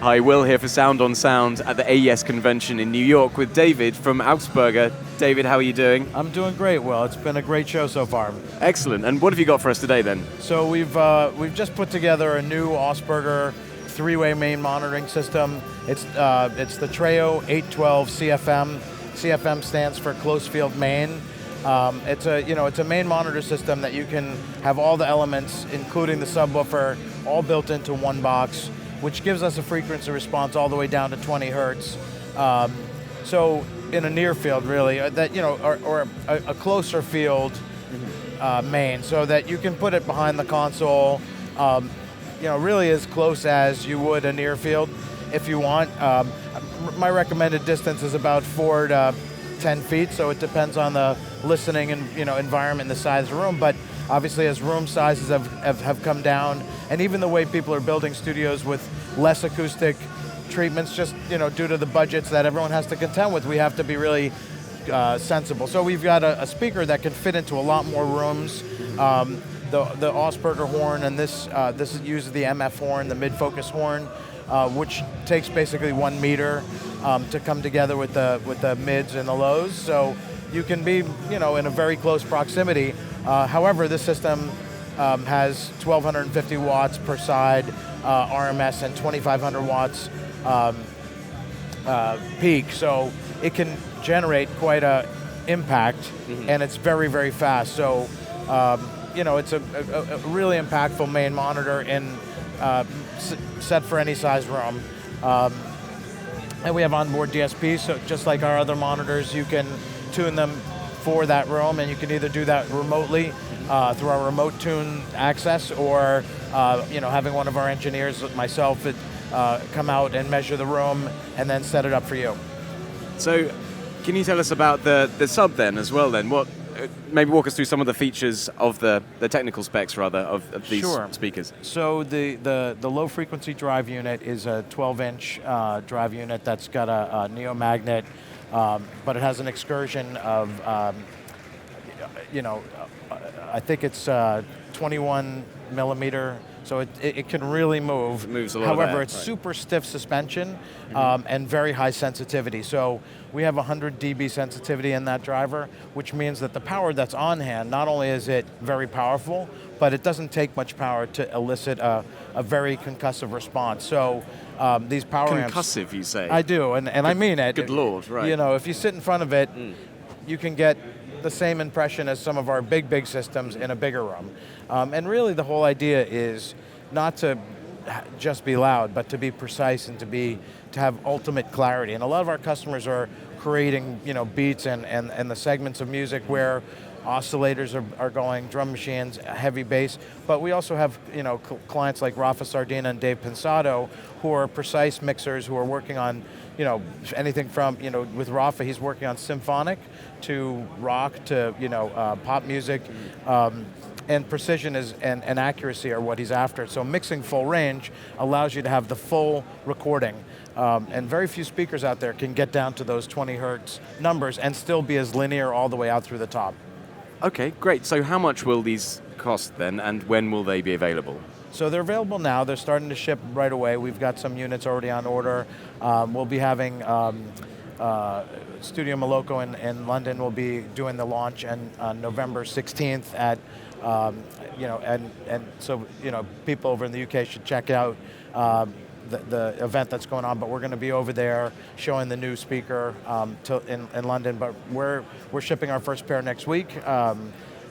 Hi, Will here for Sound on Sound at the AES convention in New York with David from Augspurger. David, how are you doing? I'm doing great, Will. It's been a great show so far. Excellent. And what have you got for us today then? So we've just put together a new Augspurger three-way main monitoring system. It's the Treo 812 CFM. CFM stands for close field main. It's a main monitor system that you can have all the elements, including the subwoofer, all built into one box, which gives us a frequency response all the way down to 20 hertz. So in a near field, really, or a closer field main, so that you can put it behind the console, really as close as you would a near field if you want. My recommended distance is about 4 to 10 feet, so it depends on the listening and environment and the size of the room. But obviously, as room sizes have come down, and even the way people are building studios with less acoustic treatments, just due to the budgets that everyone has to contend with, we have to be really sensible. So we've got a speaker that can fit into a lot more rooms. The Asperger Horn, and this uses the MF horn, the mid-focus horn, which takes basically 1 meter to come together with the mids and the lows. So you can be in a very close proximity. However, this system has 1,250 watts per side RMS and 2,500 watts peak. So it can generate quite a impact, and it's very, very fast. So it's a really impactful main monitor set for any size room. And we have onboard DSP, so just like our other monitors, you can tune them for that room, and you can either do that remotely through our remote tune access, or having one of our engineers, myself, come out and measure the room and then set it up for you. So can you tell us about the sub then as well then? Maybe walk us through some of the features of the technical specs, rather, of these speakers. So the low frequency drive unit is a 12-inch drive unit that's got a neomagnet, but it has an excursion of, I think it's 21 millimeter, so it can really move. It moves a lot. However, of that, it's super stiff suspension and very high sensitivity. So we have 100 dB sensitivity in that driver, which means that the power that's on hand, not only is it very powerful, but it doesn't take much power to elicit a very concussive response. So these power amps... Concussive, you say? I do, and I mean it. Good Lord, right. If you sit in front of it, you can get the same impression as some of our big systems in a bigger room. And really the whole idea is not to just be loud, but to be precise and to have ultimate clarity. And a lot of our customers are creating beats and the segments of music where oscillators are going, drum machines, heavy bass, but we also have clients like Rafa Sardina and Dave Pensato, who are precise mixers, who are working on anything from, with Rafa, he's working on symphonic to rock to pop music, and precision and accuracy are what he's after. So mixing full range allows you to have the full recording, and very few speakers out there can get down to those 20 hertz numbers and still be as linear all the way out through the top. Okay, great. So how much will these cost then, and when will they be available? So they're available now. They're starting to ship right away. We've got some units already on order. We'll be having Studio Moloko in London will be doing the launch on November 16th at, and so people over in the UK should check out the event that's going on. But we're going to be over there showing the new speaker in London. But we're shipping our first pair next week.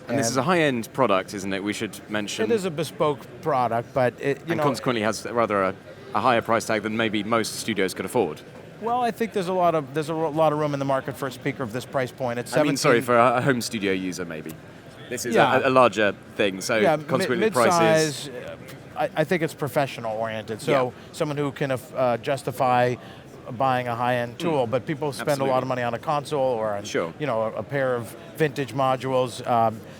And this is a high-end product, isn't it? We should mention. It is a bespoke product, but and consequently has rather a higher price tag than maybe most studios could afford. Well, I think there's a lot of room in the market for a speaker of this price point. It's for a home studio user, maybe. This is a larger thing, so consequently prices. I think it's professional oriented. So someone who can justify buying a high-end tool, but people spend a lot of money on a console or on, a pair of vintage modules.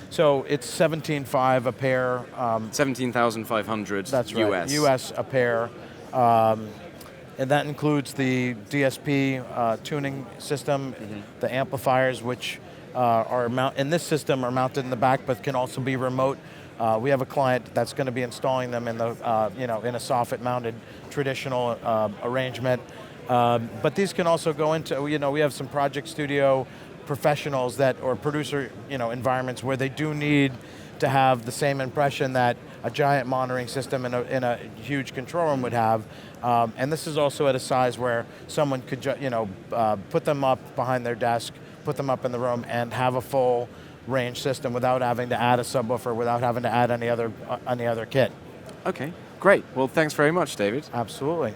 So it's $17,500 a pair. 17,500. That's right. US a pair, and that includes the DSP tuning system, the amplifiers, which in this system are mounted in the back, but can also be remote. We have a client that's going to be installing them in the in a soffit-mounted traditional arrangement. But these can also go into, we have some project studio professionals or producer environments where they do need to have the same impression that a giant monitoring system in a huge control room would have. And this is also at a size where someone could put them up behind their desk, put them up in the room, and have a full range system without having to add a subwoofer, without having to add any other kit. Okay, great. Well, thanks very much, David. Absolutely.